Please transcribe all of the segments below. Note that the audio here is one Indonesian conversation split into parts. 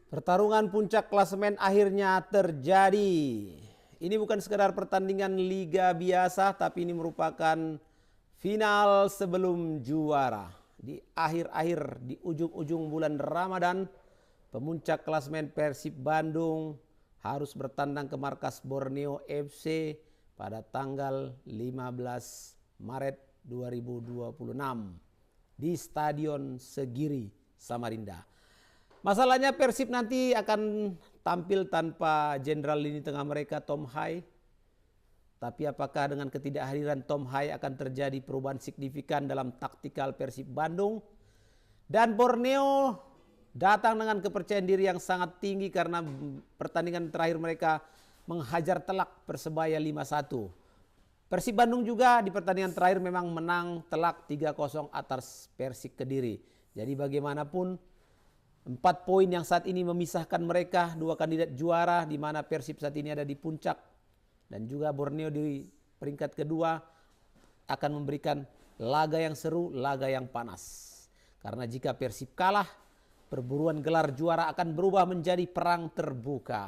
Pertarungan puncak klasemen akhirnya terjadi. Ini bukan sekedar pertandingan liga biasa, tapi ini merupakan final sebelum juara. Di akhir-akhir, di ujung-ujung bulan Ramadan, pemuncak klasemen Persib Bandung harus bertandang ke markas Borneo FC pada tanggal 15 Maret 2026 di Stadion Segiri, Samarinda. Masalahnya Persib nanti akan tampil tanpa jenderal lini tengah mereka Tom Hai. Tapi apakah dengan ketidakhadiran Tom Hai akan terjadi perubahan signifikan dalam taktikal Persib Bandung? Dan Borneo datang dengan kepercayaan diri yang sangat tinggi karena pertandingan terakhir mereka menghajar telak Persebaya 5-1. Persib Bandung juga di pertandingan terakhir memang menang telak 3-0 atas Persik Kediri. Jadi bagaimanapun 4 poin yang saat ini memisahkan mereka, dua kandidat juara di mana Persib saat ini ada di puncak dan juga Borneo di peringkat kedua akan memberikan laga yang seru, laga yang panas. Karena jika Persib kalah, perburuan gelar juara akan berubah menjadi perang terbuka.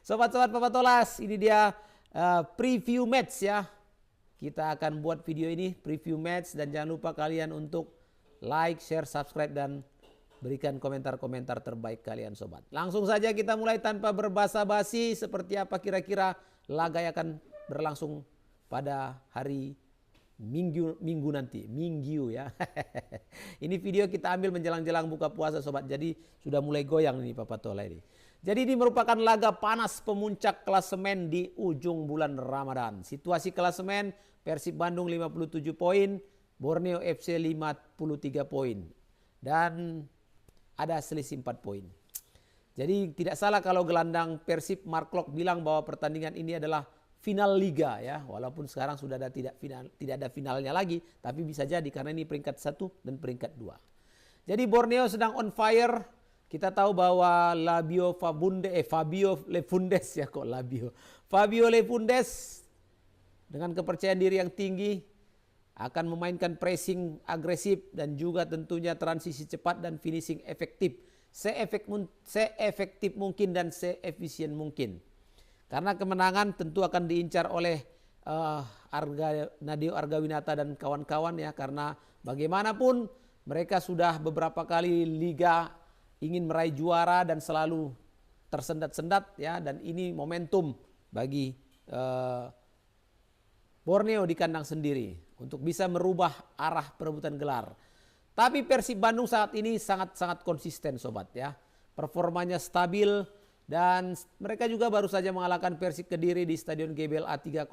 Sobat-sobat Papatolas, ini dia preview match ya. Kita akan buat video ini preview match dan jangan lupa kalian untuk like, share, subscribe dan berikan komentar-komentar terbaik kalian sobat. Langsung saja kita mulai tanpa berbasa-basi. Seperti apa kira-kira laga yang akan berlangsung pada hari Minggu nanti. Minggu ya. Ini video kita ambil menjelang-jelang buka puasa sobat. Jadi sudah mulai goyang nih Papatola ini. Jadi ini merupakan laga panas pemuncak klasemen di ujung bulan Ramadan. Situasi klasemen Persib Bandung 57 poin, Borneo FC 53 poin. Dan ada selisih 4 poin. Jadi tidak salah kalau gelandang Persib Mark Klok bilang bahwa pertandingan ini adalah final liga ya. Walaupun sekarang sudah tidak ada finalnya lagi, tapi bisa jadi karena ini peringkat 1 dan peringkat 2. Jadi Borneo sedang on fire. Kita tahu bahwa Fabio Lefundes ya kok Labio. Fabio Lefundes dengan kepercayaan diri yang tinggi akan memainkan pressing agresif dan juga tentunya transisi cepat dan finishing efektif. Seefektif mungkin dan seefisien mungkin. Karena kemenangan tentu akan diincar oleh Nadeo Argawinata dan kawan-kawan ya. Karena bagaimanapun mereka sudah beberapa kali liga ingin meraih juara dan selalu tersendat-sendat ya. Dan ini momentum bagi Borneo di kandang sendiri untuk bisa merubah arah perebutan gelar. Tapi Persib Bandung saat ini sangat-sangat konsisten sobat ya. Performanya stabil dan mereka juga baru saja mengalahkan Persik Kediri di Stadion GBLA 3-0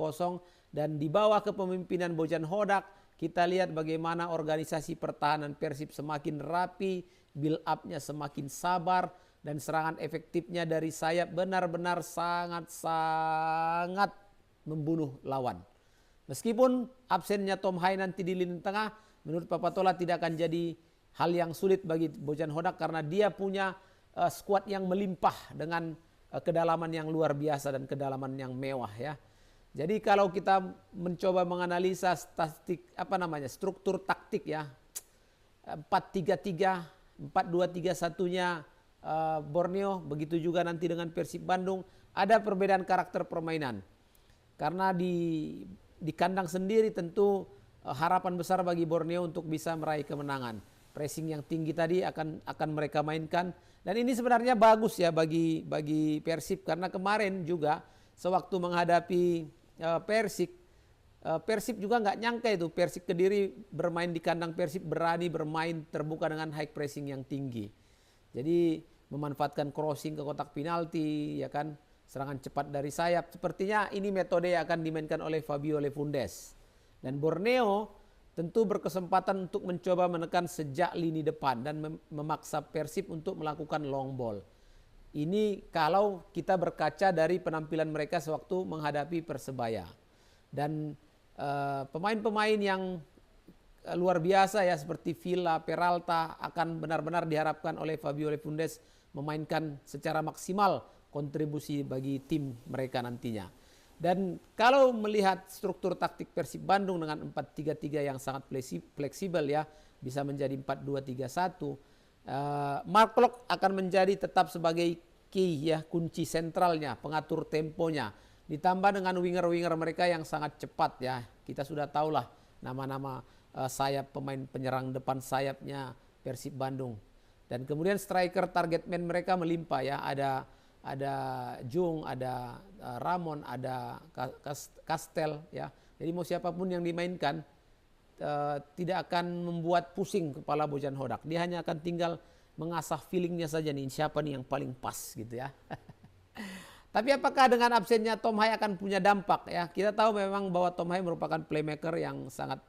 dan di bawah kepemimpinan Bojan Hodak kita lihat bagaimana organisasi pertahanan Persib semakin rapi, build up-nya semakin sabar dan serangan efektifnya dari sayap benar-benar sangat-sangat membunuh lawan. Meskipun absennya Tom Hai nanti di lini tengah, menurut Papatola tidak akan jadi hal yang sulit bagi Bojan Hodak karena dia punya skuad yang melimpah dengan kedalaman yang luar biasa dan kedalaman yang mewah ya. Jadi kalau kita mencoba menganalisa struktur taktik ya, 4-3-3, 4-2-3-1-nya Borneo, begitu juga nanti dengan Persib Bandung, ada perbedaan karakter permainan. Karena di kandang sendiri tentu harapan besar bagi Borneo untuk bisa meraih kemenangan. Pressing yang tinggi tadi akan mereka mainkan dan ini sebenarnya bagus ya bagi Persib karena kemarin juga sewaktu menghadapi Persib juga nggak nyangka itu Persik Kediri bermain di kandang Persib berani bermain terbuka dengan high pressing yang tinggi. Jadi memanfaatkan crossing ke kotak penalti ya kan. Serangan cepat dari sayap. Sepertinya ini metode yang akan dimainkan oleh Fabio Lefundes. Dan Borneo tentu berkesempatan untuk mencoba menekan sejak lini depan dan memaksa Persib untuk melakukan long ball. Ini kalau kita berkaca dari penampilan mereka sewaktu menghadapi Persebaya. Dan pemain-pemain yang luar biasa ya seperti Villa, Peralta akan benar-benar diharapkan oleh Fabio Lefundes memainkan secara maksimal kontribusi bagi tim mereka nantinya. Dan kalau melihat struktur taktik Persib Bandung dengan 4-3-3 yang sangat fleksibel ya, bisa menjadi 4-2-3-1. Mark Klok akan menjadi tetap sebagai key ya, kunci sentralnya, pengatur temponya. Ditambah dengan winger-winger mereka yang sangat cepat ya. Kita sudah tahulah nama-nama sayap pemain penyerang depan sayapnya Persib Bandung. Dan kemudian striker target man mereka melimpah ya. Ada Jung, ada Ramon, ada Kastel ya. Jadi mau siapapun yang dimainkan tidak akan membuat pusing kepala Bojan Hodak. Dia hanya akan tinggal mengasah feelingnya saja nih, siapa nih yang paling pas gitu ya. Tapi apakah dengan absennya Tom Hai akan punya dampak ya? Kita tahu memang bahwa Tom Hai merupakan playmaker yang sangat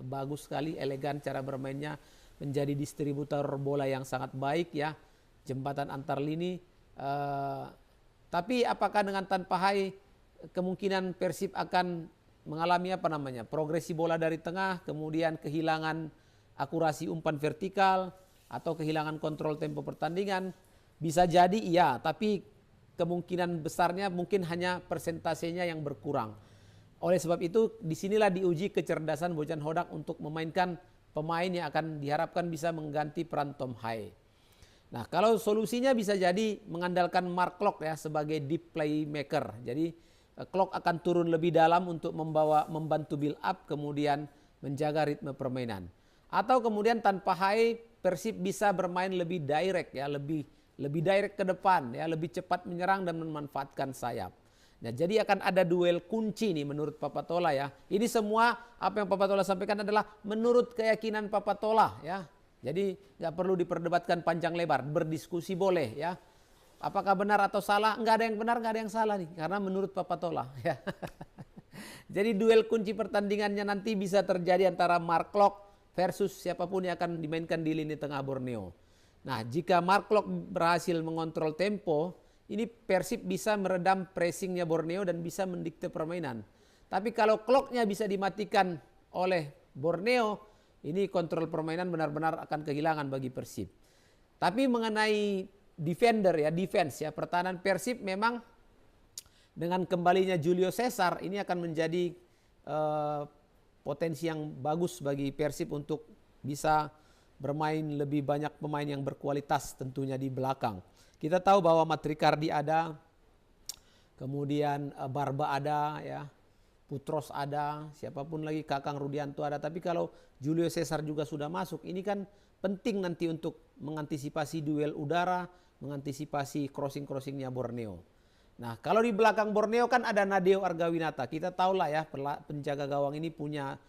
bagus sekali, elegan cara bermainnya, menjadi distributor bola yang sangat baik ya, jembatan antar lini. Tapi apakah dengan tanpa Hai kemungkinan Persib akan mengalami progresi bola dari tengah, kemudian kehilangan akurasi umpan vertikal atau kehilangan kontrol tempo pertandingan? Bisa jadi iya, tapi kemungkinan besarnya mungkin hanya persentasenya yang berkurang. Oleh sebab itu disinilah diuji kecerdasan Bojan Hodak untuk memainkan pemain yang akan diharapkan bisa mengganti peran Tom Hai. Nah, kalau solusinya bisa jadi mengandalkan Mark Klok ya sebagai deep playmaker. Jadi Klok akan turun lebih dalam untuk membantu build up, kemudian menjaga ritme permainan. Atau kemudian tanpa Hai, Persib bisa bermain lebih direct ya, lebih direct ke depan ya, lebih cepat menyerang dan memanfaatkan sayap. Nah, jadi akan ada duel kunci nih menurut Papatola ya. Ini semua apa yang Papatola sampaikan adalah menurut keyakinan Papatola ya. Jadi nggak perlu diperdebatkan panjang lebar, berdiskusi boleh ya. Apakah benar atau salah? Enggak ada yang benar, enggak ada yang salah nih. Karena menurut Papatola. Ya. Jadi duel kunci pertandingannya nanti bisa terjadi antara Mark Klok versus siapapun yang akan dimainkan di lini tengah Borneo. Nah, jika Mark Klok berhasil mengontrol tempo, ini Persib bisa meredam pressingnya Borneo dan bisa mendikte permainan. Tapi kalau Kloknya bisa dimatikan oleh Borneo, ini kontrol permainan benar-benar akan kehilangan bagi Persib. Tapi mengenai defense ya, pertahanan Persib memang dengan kembalinya Julio Cesar ini akan menjadi potensi yang bagus bagi Persib untuk bisa bermain lebih banyak pemain yang berkualitas tentunya di belakang. Kita tahu bahwa Matrikardi ada, kemudian Barba ada ya, Putros ada, siapapun lagi, Kakang Rudianto ada. Tapi kalau Julio Cesar juga sudah masuk, ini kan penting nanti untuk mengantisipasi duel udara, mengantisipasi crossing-crossingnya Borneo. Nah, kalau di belakang Borneo kan ada Nadeo Argawinata. Kita tahulah ya, penjaga gawang ini punya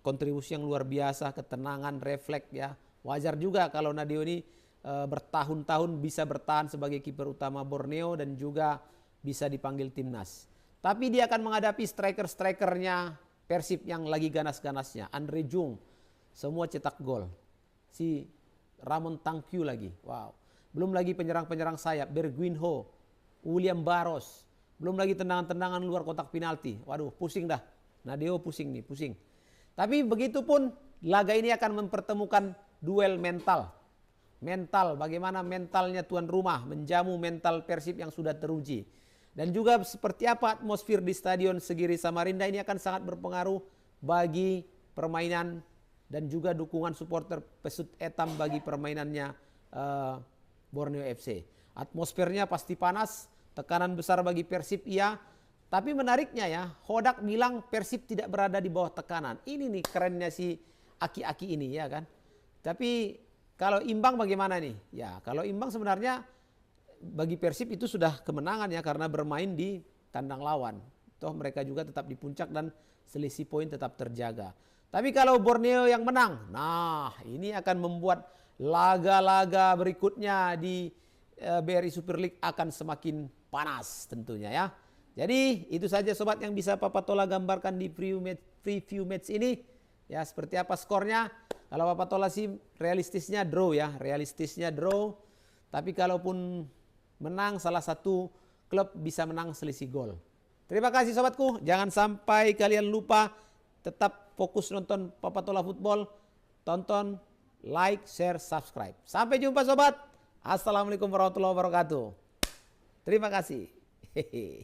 kontribusi yang luar biasa, ketenangan, refleks ya. Wajar juga kalau Nadeo ini bertahun-tahun bisa bertahan sebagai kiper utama Borneo dan juga bisa dipanggil timnas. Tapi dia akan menghadapi striker-strikernya Persib yang lagi ganas-ganasnya. Andre Jung, semua cetak gol. Si Ramon Tangkyu lagi, wow. Belum lagi penyerang-penyerang sayap, Berguinho, William Barros. Belum lagi tendangan-tendangan luar kotak penalti. Waduh, pusing dah. Nadeo pusing nih, pusing. Tapi begitu pun laga ini akan mempertemukan duel mental. Mental, bagaimana mentalnya tuan rumah menjamu mental Persib yang sudah teruji. Dan juga seperti apa atmosfer di Stadion Segiri Samarinda ini akan sangat berpengaruh bagi permainan dan juga dukungan supporter Pesut Etam bagi permainannya Borneo FC. Atmosfernya pasti panas, tekanan besar bagi Persib iya. Tapi menariknya ya, Hodak bilang Persib tidak berada di bawah tekanan. Ini nih kerennya si aki-aki ini ya kan. Tapi kalau imbang bagaimana nih? Ya kalau imbang sebenarnya bagi Persib itu sudah kemenangan ya, karena bermain di kandang lawan. Toh mereka juga tetap di puncak dan selisih poin tetap terjaga. Tapi kalau Borneo yang menang, nah ini akan membuat laga-laga berikutnya di BRI Super League akan semakin panas tentunya ya. Jadi itu saja sobat yang bisa Papatola gambarkan di preview match ini. Ya seperti apa skornya? Kalau Papatola sih realistisnya draw ya, realistisnya draw. Tapi kalaupun menang salah satu klub bisa menang selisih gol. Terima kasih sobatku, jangan sampai kalian lupa tetap fokus nonton Papatola Football, tonton, like, share, subscribe. Sampai jumpa sobat. Assalamualaikum warahmatullahi wabarakatuh. Terima kasih. Hehe.